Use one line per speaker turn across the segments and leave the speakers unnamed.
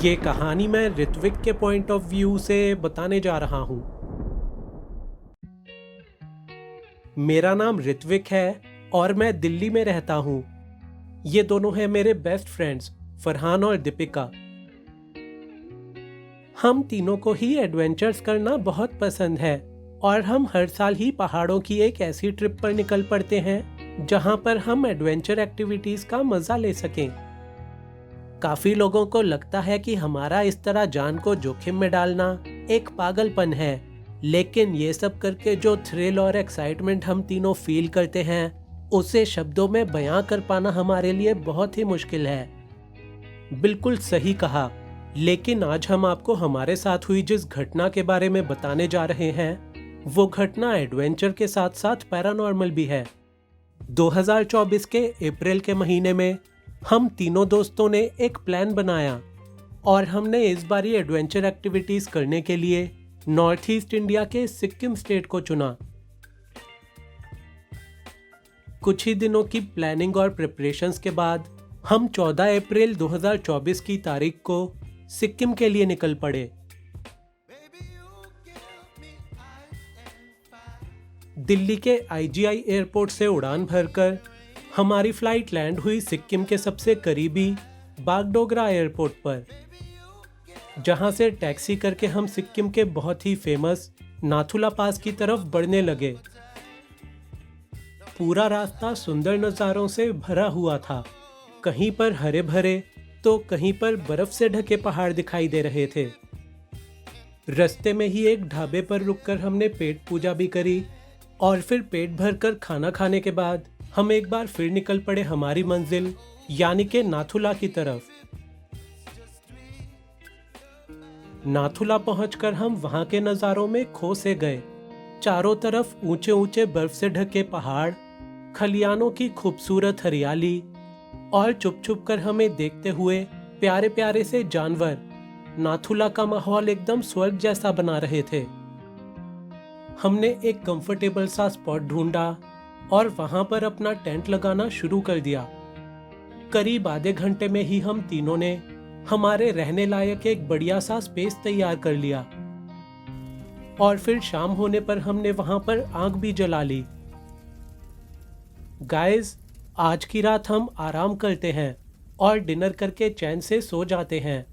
ये कहानी मैं ऋत्विक के पॉइंट ऑफ व्यू से बताने जा रहा हूँ। मेरा नाम ऋत्विक है और मैं दिल्ली में रहता हूँ। ये दोनों हैं मेरे बेस्ट फ्रेंड्स फरहान और दीपिका। हम तीनों को ही एडवेंचर्स करना बहुत पसंद है और हम हर साल ही पहाड़ों की एक ऐसी ट्रिप पर निकल पड़ते हैं जहाँ पर हम एडवेंचर एक्टिविटीज का मजा ले सकें। काफी लोगों को लगता है कि हमारा इस तरह जान को जोखिम में डालना एक पागलपन है, लेकिन ये सब करके जो थ्रिल और एक्साइटमेंट हम तीनों फील करते हैं उसे शब्दों में बयां कर पाना हमारे लिए बहुत ही मुश्किल है। बिल्कुल सही कहा, लेकिन आज हम आपको हमारे साथ हुई जिस घटना के बारे में बताने जा रहे हैं वो घटना एडवेंचर के साथ साथ पैरानॉर्मल भी है। 2024 के अप्रैल के महीने में हम तीनों दोस्तों ने एक प्लान बनाया और हमने इस बार ये एडवेंचर एक्टिविटीज करने के लिए नॉर्थ ईस्ट इंडिया के सिक्किम स्टेट को चुना। कुछ ही दिनों की प्लानिंग और प्रिपरेशंस के बाद हम 14 अप्रैल 2024 की तारीख को सिक्किम के लिए निकल पड़े। दिल्ली के आईजीआई एयरपोर्ट से उड़ान भरकर हमारी फ्लाइट लैंड हुई सिक्किम के सबसे करीबी बागडोगरा एयरपोर्ट पर, जहां से टैक्सी करके हम सिक्किम के बहुत ही फेमस नाथुला पास की तरफ बढ़ने लगे। पूरा रास्ता सुंदर नज़ारों से भरा हुआ था। कहीं पर हरे भरे तो कहीं पर बर्फ से ढके पहाड़ दिखाई दे रहे थे। रास्ते में ही एक ढाबे पर रुककर हमने पेट पूजा भी करी और फिर पेट भरकर खाना खाने के बाद हम एक बार फिर निकल पड़े हमारी मंजिल यानी के नाथुला की तरफ। नाथुला पहुंचकर हम वहां के नजारों में खो से गए। चारों तरफ ऊंचे ऊंचे बर्फ से ढके पहाड़, खलियानों की खूबसूरत हरियाली और चुप चुप कर हमें देखते हुए प्यारे प्यारे से जानवर नाथुला का माहौल एकदम स्वर्ग जैसा बना रहे थे। हमने एक कंफर्टेबल सा स्पॉट ढूंढा और वहां पर अपना टेंट लगाना शुरू कर दिया। करीब आधे घंटे में ही हम तीनों ने हमारे रहने लायक एक बढ़िया सा स्पेस तैयार कर लिया और फिर शाम होने पर हमने वहां पर आग भी जला ली। गाइस, आज की रात हम आराम करते हैं और डिनर करके चैन से सो जाते हैं,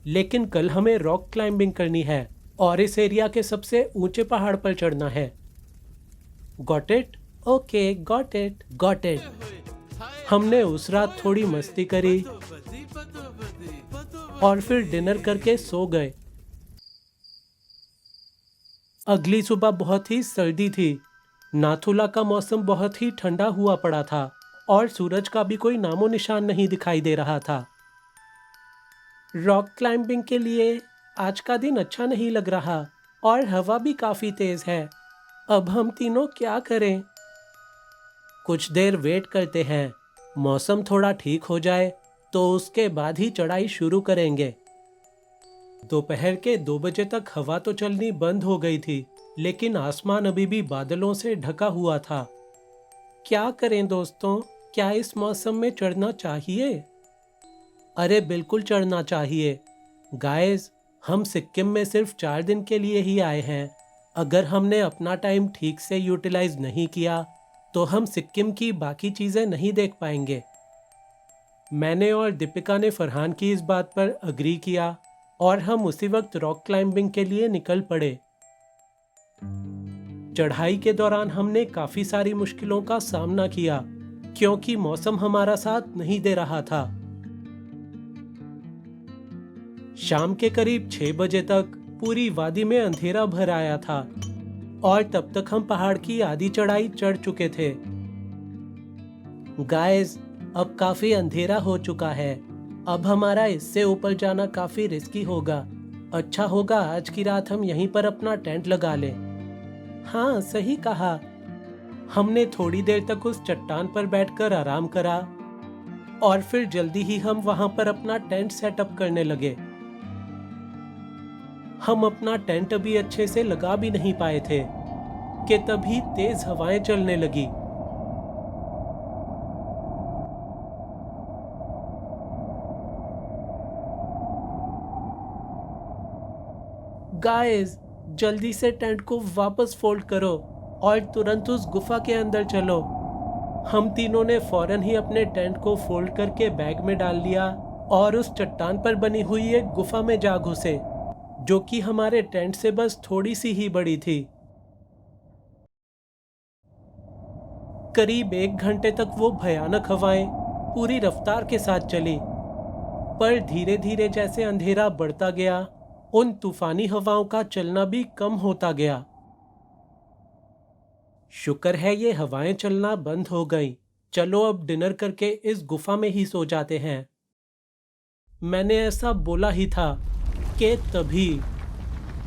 लेकिन कल हमें रॉक क्लाइंबिंग करनी है और इस एरिया के सबसे ऊंचे पहाड़ पर चढ़ना है। Got it? Okay, got it, got it. हमने उस रात थोड़ी मस्ती करी और फिर डिनर करके सो गए। अगली सुबह बहुत ही सर्दी थी। नाथुला का मौसम बहुत ही ठंडा हुआ पड़ा था और सूरज का भी कोई नामो निशान नहीं दिखाई दे रहा था। रॉक क्लाइंबिंग के लिए आज का दिन अच्छा नहीं लग रहा और हवा भी काफी तेज है। अब हम तीनों क्या करें? कुछ देर वेट करते हैं, मौसम थोड़ा ठीक हो जाए तो उसके बाद ही चढ़ाई शुरू करेंगे। दोपहर के 2 बजे तक हवा तो चलनी बंद हो गई थी, लेकिन आसमान अभी भी बादलों से ढका हुआ था। क्या करें दोस्तों, क्या इस मौसम में चढ़ना चाहिए? अरे बिल्कुल चढ़ना चाहिए। गाइस, हम सिक्किम में सिर्फ 4 दिन के लिए ही आए हैं। अगर हमने अपना टाइम ठीक से यूटिलाइज नहीं किया तो हम सिक्किम की बाकी चीजें नहीं देख पाएंगे। मैंने और दीपिका ने फरहान की इस बात पर अग्री किया और हम उसी वक्त रॉक क्लाइंबिंग के लिए निकल पड़े। चढ़ाई के दौरान हमने काफी सारी मुश्किलों का सामना किया क्योंकि मौसम हमारा साथ नहीं दे रहा था। शाम के करीब 6 बजे तक पूरी वादी में अंधेरा भर आया था और तब तक हम पहाड़ की आधी चढ़ाई चढ़ चुके थे। गाइस, अब काफी अंधेरा हो चुका है। अब हमारा इससे ऊपर जाना काफी रिस्की होगा। अच्छा होगा आज की रात हम यहीं पर अपना टेंट लगा लें। हाँ, सही कहा। हमने थोड़ी देर तक उस चट्टान पर बैठकर आराम करा और फिर जल्दी ही हम वहां पर अपना टेंट सेटअप करने लगे। हम अपना टेंट अभी अच्छे से लगा भी नहीं पाए थे कि तभी तेज हवाएं चलने लगी। गाइस, जल्दी से टेंट को वापस फोल्ड करो और तुरंत उस गुफा के अंदर चलो। हम तीनों ने फौरन ही अपने टेंट को फोल्ड करके बैग में डाल लिया और उस चट्टान पर बनी हुई एक गुफा में जा घुसे, जो कि हमारे टेंट से बस थोड़ी सी ही बड़ी थी। करीब 1 घंटे तक वो भयानक हवाएं पूरी रफ्तार के साथ चली, पर धीरे धीरे जैसे अंधेरा बढ़ता गया, उन तूफानी हवाओं का चलना भी कम होता गया। शुक्र है ये हवाएं चलना बंद हो गई। चलो अब डिनर करके इस गुफा में ही सो जाते हैं। मैंने ऐसा बोला ही था कि तभी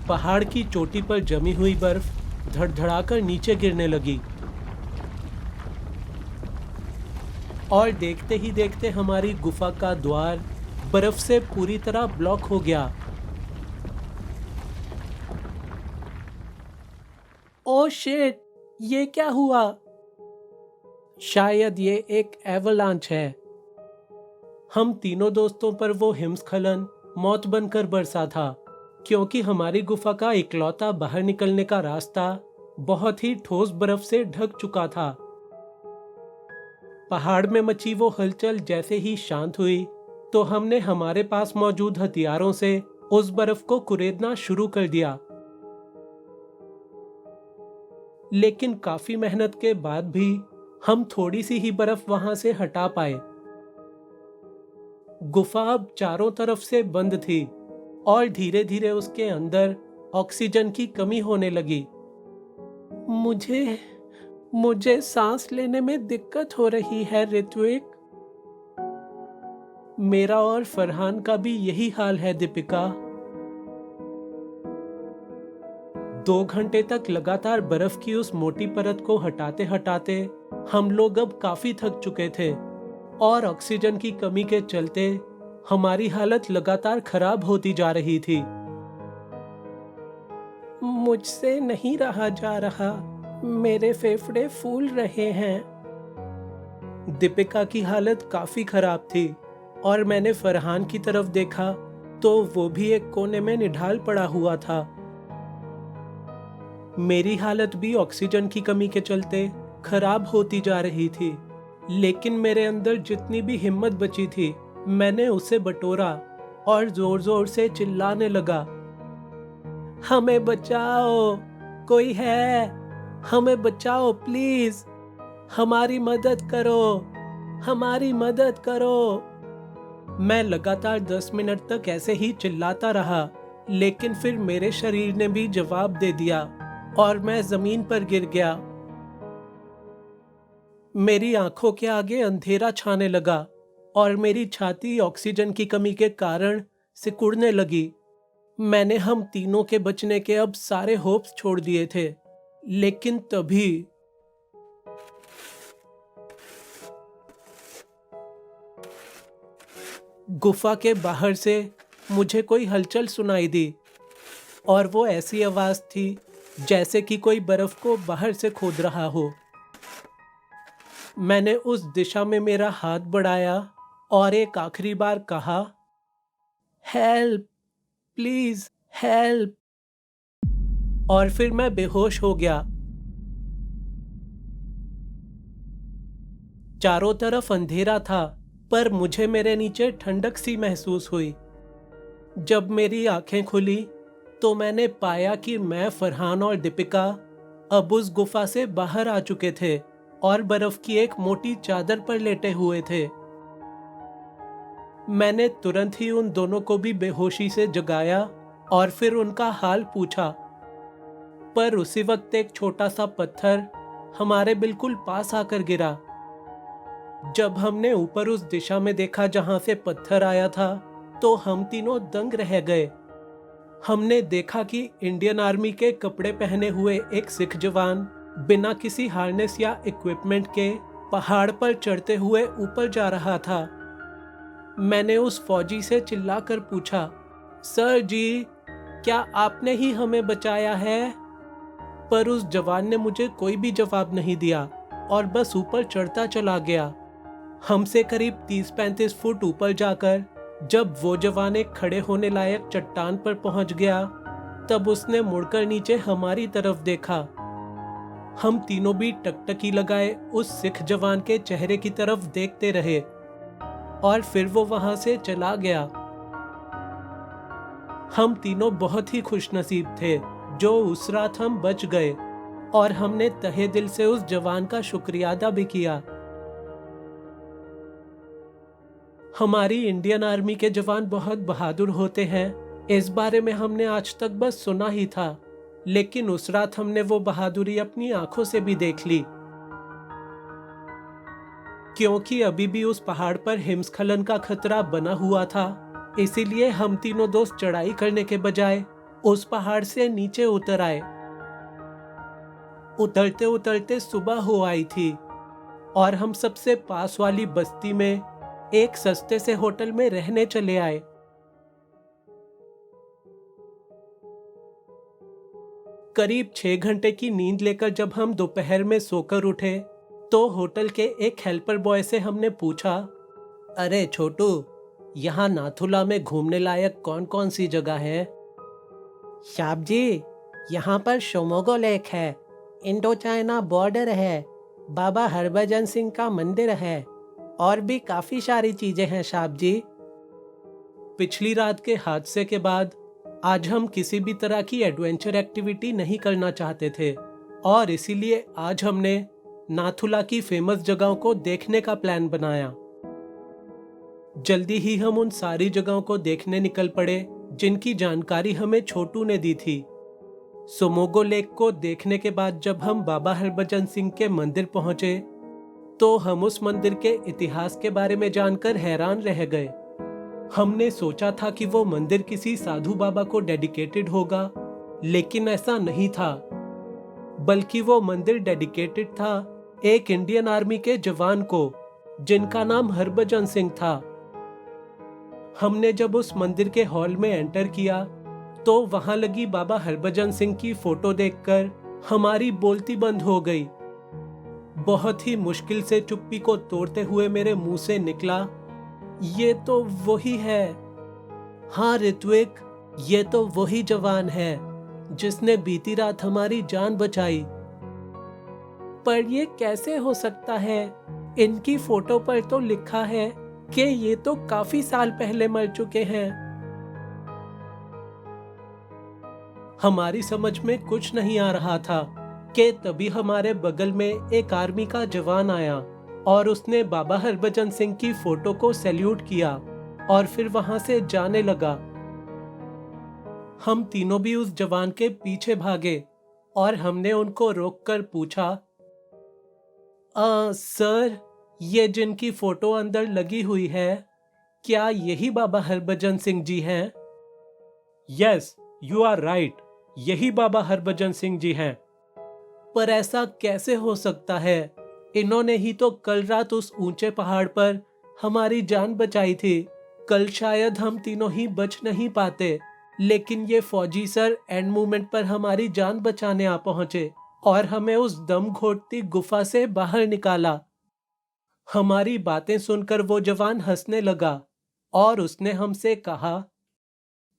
पहाड़ की चोटी पर जमी हुई बर्फ धड़धड़ाकर नीचे गिरने लगी और देखते ही देखते हमारी गुफा का द्वार बर्फ से पूरी तरह ब्लॉक हो गया। ओह शिट, ये क्या हुआ? शायद ये एक एवलांच है। हम तीनों दोस्तों पर वो हिमस्खलन मौत बनकर बरसा था, क्योंकि हमारी गुफा का इकलौता बाहर निकलने का रास्ता बहुत ही ठोस बर्फ से ढक चुका था। पहाड़ में मची वो हलचल जैसे ही शांत हुई, तो हमने हमारे पास मौजूद हथियारों से उस बर्फ को कुरेदना शुरू कर दिया। लेकिन काफी मेहनत के बाद भी हम थोड़ी सी ही बर्फ वहां से हटा पाए। गुफा अब चारों तरफ से बंद थी और धीरे धीरे उसके अंदर ऑक्सीजन की कमी होने लगी। मुझे सांस लेने में दिक्कत हो रही है ऋत्विक। मेरा और फरहान का भी यही हाल है दीपिका। 2 घंटे तक लगातार बर्फ की उस मोटी परत को हटाते हटाते हम लोग अब काफी थक चुके थे और ऑक्सीजन की कमी के चलते हमारी हालत लगातार खराब होती जा रही थी। मुझसे नहीं रहा जा रहा, मेरे फेफड़े फूल रहे हैं। दीपिका की हालत काफी खराब थी और मैंने फरहान की तरफ देखा तो वो भी एक कोने में निढाल पड़ा हुआ था। मेरी हालत भी ऑक्सीजन की कमी के चलते खराब होती जा रही थी, लेकिन मेरे अंदर जितनी भी हिम्मत बची थी मैंने उसे बटोरा और जोर जोर से चिल्लाने लगा, हमें बचाओ, कोई है, हमें बचाओ प्लीज, हमारी मदद करो, हमारी मदद करो। मैं लगातार 10 मिनट तक ऐसे ही चिल्लाता रहा, लेकिन फिर मेरे शरीर ने भी जवाब दे दिया और मैं जमीन पर गिर गया। मेरी आंखों के आगे अंधेरा छाने लगा और मेरी छाती ऑक्सीजन की कमी के कारण सिकुड़ने लगी। मैंने हम तीनों के बचने के अब सारे होप्स छोड़ दिए थे, लेकिन तभी गुफा के बाहर से मुझे कोई हलचल सुनाई दी और वो ऐसी आवाज थी जैसे कि कोई बर्फ को बाहर से खोद रहा हो। मैंने उस दिशा में मेरा हाथ बढ़ाया और एक आखिरी बार कहा, हेल्प, प्लीज हेल्प, और फिर मैं बेहोश हो गया। चारों तरफ अंधेरा था, पर मुझे मेरे नीचे ठंडक सी महसूस हुई। जब मेरी आंखें खुली तो मैंने पाया कि मैं, फरहान और दीपिका अब उस गुफा से बाहर आ चुके थे और बर्फ की एक मोटी चादर पर लेटे हुए थे। मैंने तुरंत ही उन दोनों को भी बेहोशी से जगाया और फिर उनका हाल पूछा, पर उसी वक्त एक छोटा सा पत्थर हमारे बिल्कुल पास आकर गिरा। जब हमने ऊपर उस दिशा में देखा जहां से पत्थर आया था, तो हम तीनों दंग रह गए। हमने देखा कि इंडियन आर्मी के कपड़े पहने हुए एक सिख जवान बिना किसी हार्नेस या इक्विपमेंट के पहाड़ पर चढ़ते हुए ऊपर जा रहा था। मैंने उस फौजी से चिल्लाकर पूछा, सर जी, क्या आपने ही हमें बचाया है? पर उस जवान ने मुझे कोई भी जवाब नहीं दिया और बस ऊपर चढ़ता चला गया। हमसे करीब 30-35 फुट ऊपर जाकर जब वो जवान एक खड़े होने लायक चट्टान पर पहुंच गया, तब उसने मुड़कर नीचे हमारी तरफ देखा। हम तीनों भी टकटकी लगाए उस सिख जवान के चेहरे की तरफ देखते रहे और फिर वो वहां से चला गया। हम तीनों बहुत ही खुशनसीब थे जो उस रात हम बच गए, और हमने तहे दिल से उस जवान का शुक्रिया अदा भी किया। हमारी इंडियन आर्मी के जवान बहुत बहादुर होते हैं, इस बारे में हमने आज तक बस सुना ही था, लेकिन उस रात हमने वो बहादुरी अपनी आंखों से भी देख ली। क्योंकि अभी भी उस पहाड़ पर हिमस्खलन का खतरा बना हुआ था, इसीलिए हम तीनों दोस्त चढ़ाई करने के बजाय उस पहाड़ से नीचे उतर आए। उतरते उतरते सुबह हो आई थी और हम सबसे पास वाली बस्ती में एक सस्ते से होटल में रहने चले आए। करीब 6 घंटे की नींद लेकर जब हम दोपहर में सोकर उठे तो होटल के एक हेल्पर बॉय से हमने पूछा, अरे छोटू, यहाँ नाथुला में घूमने लायक कौन कौन सी जगह है? साहब जी, यहाँ पर शोमोगो लेक है, इंडो चाइना बॉर्डर है, बाबा हरभजन सिंह का मंदिर है और भी काफी सारी चीजें हैं साहब जी। पिछली रात के हादसे के बाद आज हम किसी भी तरह की एडवेंचर एक्टिविटी नहीं करना चाहते थे और इसीलिए आज हमने नाथुला की फेमस जगहों को देखने का प्लान बनाया। जल्दी ही हम उन सारी जगहों को देखने निकल पड़े जिनकी जानकारी हमें छोटू ने दी थी। सोमोगो लेक को देखने के बाद जब हम बाबा हरभजन सिंह के मंदिर पहुंचे तो हम उस मंदिर के इतिहास के बारे में जानकर हैरान रह गए। हमने सोचा था कि वो मंदिर किसी साधु बाबा को डेडिकेटेड होगा, लेकिन ऐसा नहीं था, बल्कि वो मंदिर डेडिकेटेड था एक इंडियन आर्मी के जवान को जिनका नाम हरभजन सिंह था। हमने जब उस मंदिर के हॉल में एंटर किया तो वहां लगी बाबा हरभजन सिंह की फोटो देखकर हमारी बोलती बंद हो गई। बहुत ही मुश्किल से चुप्पी को तोड़ते हुए मेरे मुंह से निकला, ये तो वही है। हाँ ऋत्विक, ये तो वही जवान है जिसने बीती रात हमारी जान बचाई। पर ये कैसे हो सकता है? इनकी फोटो पर तो लिखा है कि ये तो काफी साल पहले मर चुके हैं। हमारी समझ में कुछ नहीं आ रहा था कि तभी हमारे बगल में एक आर्मी का जवान आया और उसने बाबा हरभजन सिंह की फोटो को सैल्यूट किया और फिर वहां से जाने लगा। हम तीनों भी उस जवान के पीछे भागे और हमने उनको रोककर पूछा, सर, ये जिनकी फोटो अंदर लगी हुई है, क्या यही बाबा हरभजन सिंह जी हैं? यस, यू आर राइट, यही बाबा हरभजन सिंह जी हैं। पर ऐसा कैसे हो सकता है? इन्होंने ही तो कल रात उस ऊंचे पहाड़ पर हमारी जान बचाई थी। कल शायद हम तीनों ही बच नहीं पाते, लेकिन ये फौजी सर एंड मोमेंट पर हमारी जान बचाने आ पहुंचे और हमें उस दम घोटती गुफा से बाहर निकाला। हमारी बातें सुनकर वो जवान हंसने लगा और उसने हमसे कहा,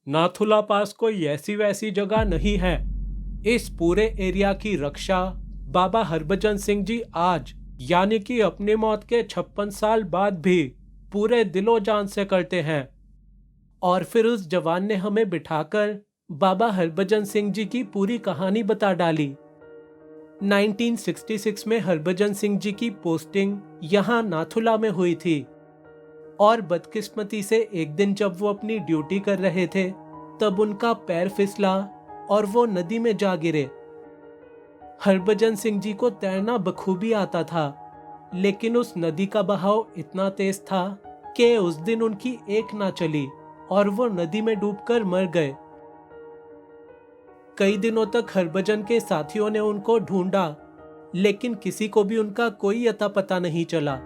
नाथुला पास कोई ऐसी वैसी जगह नहीं है। इस पूरे एरिया की रक्षा बाबा हरभजन सिंह जी आज, यानी कि अपनी मौत के 56 साल बाद भी पूरे दिलो जान से करते हैं। और फिर उस जवान ने हमें बिठाकर बाबा हरभजन सिंह जी की पूरी कहानी बता डाली। 1966 में हरभजन सिंह जी की पोस्टिंग यहाँ नाथुला में हुई थी और बदकिस्मती से एक दिन जब वो अपनी ड्यूटी कर रहे थे तब उनका पैर फिसला और वो नदी में जा गिरे। हरभजन सिंह जी को तैरना बखूबी आता था, लेकिन उस नदी का बहाव इतना तेज था कि उस दिन उनकी एक ना चली और वो नदी में डूबकर मर गए। कई दिनों तक हरभजन के साथियों ने उनको ढूंढा, लेकिन किसी को भी उनका कोई अता पता नहीं चला,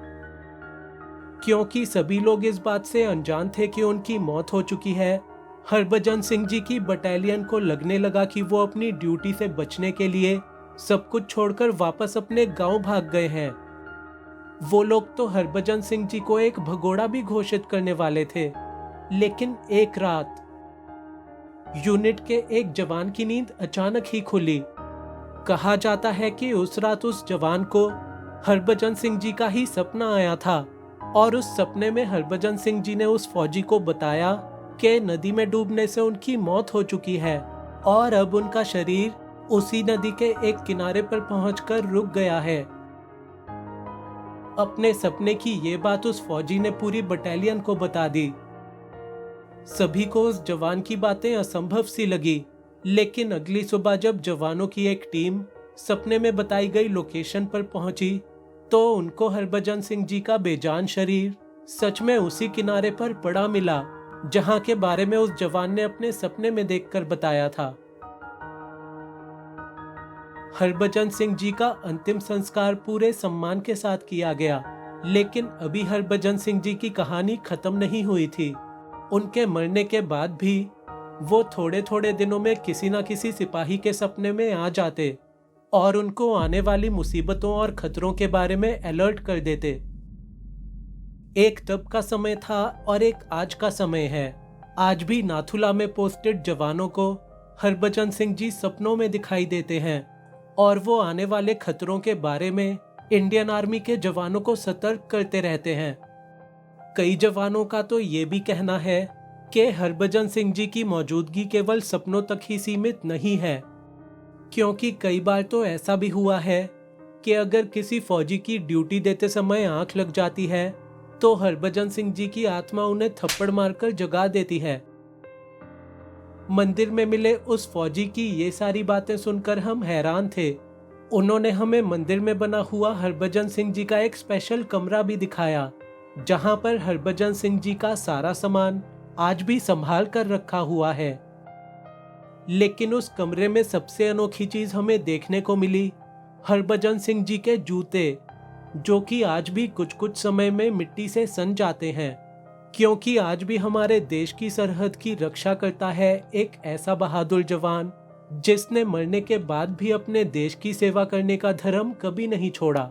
क्योंकि सभी लोग इस बात से अनजान थे कि उनकी मौत हो चुकी है। हरभजन सिंह जी की बटालियन को लगने लगा कि वो अपनी ड्यूटी से बचने के लिए सब कुछ छोड़कर वापस अपने गांव भाग गए हैं। वो लोग तो हरभजन सिंह जी को एक भगोड़ा भी घोषित करने वाले थे, लेकिन एक रात यूनिट के एक जवान की नींद अचानक ही खुली। कहा जाता है कि उस रात उस जवान को हरभजन सिंह जी का ही सपना आया था और उस सपने में हरभजन सिंह जी ने उस फौजी को बताया कि नदी में डूबने से उनकी मौत हो चुकी है और अब उनका शरीर उसी नदी के एक किनारे पर पहुंचकर रुक गया है। अपने सपने की ये बात उस फौजी ने पूरी बटालियन को बता दी। सभी को उस जवान की बातें असंभव सी लगी, लेकिन अगली सुबह जब जवानों की एक टीम सपने में बताई गई लोकेशन पर पहुंची तो उनको हरभजन सिंह जी का बेजान शरीर सच में उसी किनारे पर पड़ा मिला जहां के बारे में उस जवान ने अपने सपने में देखकर बताया था। हरभजन सिंह जी का अंतिम संस्कार पूरे सम्मान के साथ किया गया, लेकिन अभी हरभजन सिंह जी की कहानी खत्म नहीं हुई थी। उनके मरने के बाद भी वो थोड़े थोड़े दिनों में किसी न किसी सिपाही के सपने में आ जाते और उनको आने वाली मुसीबतों और खतरों के बारे में अलर्ट कर देते। एक तब का समय था और एक आज का समय है। आज भी नाथुला में पोस्टेड जवानों को हरभजन सिंह जी सपनों में दिखाई देते हैं और वो आने वाले खतरों के बारे में इंडियन आर्मी के जवानों को सतर्क करते रहते हैं। कई जवानों का तो ये भी कहना है कि हरभजन सिंह जी की मौजूदगी केवल सपनों तक ही सीमित नहीं है, क्योंकि कई बार तो ऐसा भी हुआ है कि अगर किसी फौजी की ड्यूटी देते समय आंख लग जाती है तो हरभजन सिंह जी की आत्मा उन्हें थप्पड़ मारकर जगा देती है। मंदिर में मिले उस फौजी की ये सारी बातें सुनकर हम हैरान थे। उन्होंने हमें मंदिर में बना हुआ हरभजन सिंह जी का एक स्पेशल कमरा भी दिखाया, जहां पर हरभजन सिंह जी का सारा सामान आज भी संभाल कर रखा हुआ है। लेकिन उस कमरे में सबसे अनोखी चीज हमें देखने को मिली हरभजन सिंह जी के जूते, जो कि आज भी कुछ कुछ समय में मिट्टी से सन जाते हैं, क्योंकि आज भी हमारे देश की सरहद की रक्षा करता है एक ऐसा बहादुर जवान जिसने मरने के बाद भी अपने देश की सेवा करने का धर्म कभी नहीं छोड़ा।